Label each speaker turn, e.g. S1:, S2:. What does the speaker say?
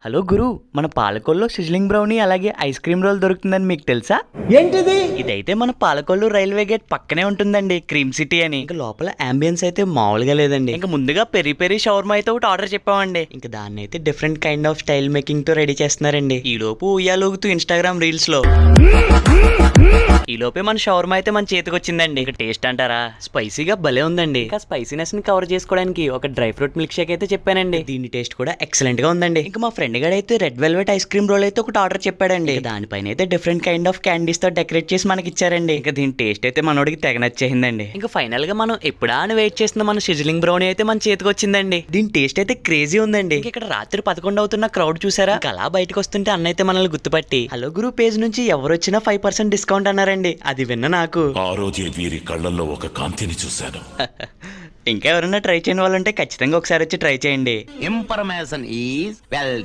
S1: Hello గురు, మన పాలకొల్లో sizzling brownie అలాగే ice cream role దొరుకుతుందని మీకు తెలుసా?
S2: ఏంటిది?
S1: ఇదైతే మన పాలకొల్లు రైల్వే గేట్ పక్కనే ఉంటుందండి, క్రీమ్ సిటీ అని. ఇంకా లోపల అంబియన్స్ అయితే మామూలుగా లేదండి. ఇంకా ముందుగా పెరి పెరి షవర్మా అయితే ఒకటి ఆర్డర్ చెప్పామండి. ఇంకా దాన్ని అయితే different kind of style making తో రెడీ చేస్తున్నారండి. ఈ లోపు ఉయ్యాలూగుతూ ఇన్స్టాగ్రామ్ రీల్స్ లో. ఈ లోపే మన షవర్మా అయితే మన చేతికి వచ్చిందండి. ఇక టేస్ట్ అంటారా, స్పైసీగా భలే ఉందండి. ఇంకా స్పైసీనెస్ ని కవర్ చేసుకోవడానికి ఒక డ్రై ఫ్రూట్ మిల్క్ షేక్ అయితే చెప్పానండి. దీని టేస్ట్ కూడా ఎక్సలెంట్ గా ఉందండి. ఇంకా మా ఫ్రెండ్ గడ అయితే red velvet ice cream roll అయితే ఒకటి ఆర్డర్ చెప్పాడండి. దానిపైన అయితే డిఫరెంట్ కైండ్ ఆఫ్ క్యాండీస్ తో డెకరేట్ చేసి మనకి ఇచ్చారండి. ఇంకా దీని టేస్ట్ అయితే మనోడికి తెగ నచ్చేసిందండి. ఇంకా ఫైనల్ గా మనం ఎప్పుడా అని వెయిట్ చేస్తున్న మన సిజ్లింగ్ బ్రౌనీ అయితే మన చేతికి వచ్చిందండి. దీని టేస్ట్ అయితే క్రేజీ ఉందండి. ఇక్కడ రాత్రి 11 అవుతున్న క్రౌడ్ చూసారా? అలా బయటకు వస్తుంటే అన్న అయితే మనల్ని గుర్తుపట్టి హలో గురు పేజ్ నుంచి ఎవరు వచ్చినా 5% డిస్కౌంట్ అన్నారండి. అది విన్న నాకు
S3: ఆ రోజే వీరి కళ్ళల్లో ఒక కాంతిని చూశాను.
S1: ఇంకా ఎవరైనా ట్రై చేయని వాళ్ళంటే ఖచ్చితంగా ఒకసారి వచ్చి ట్రై చేయండి.
S4: Information is wealth.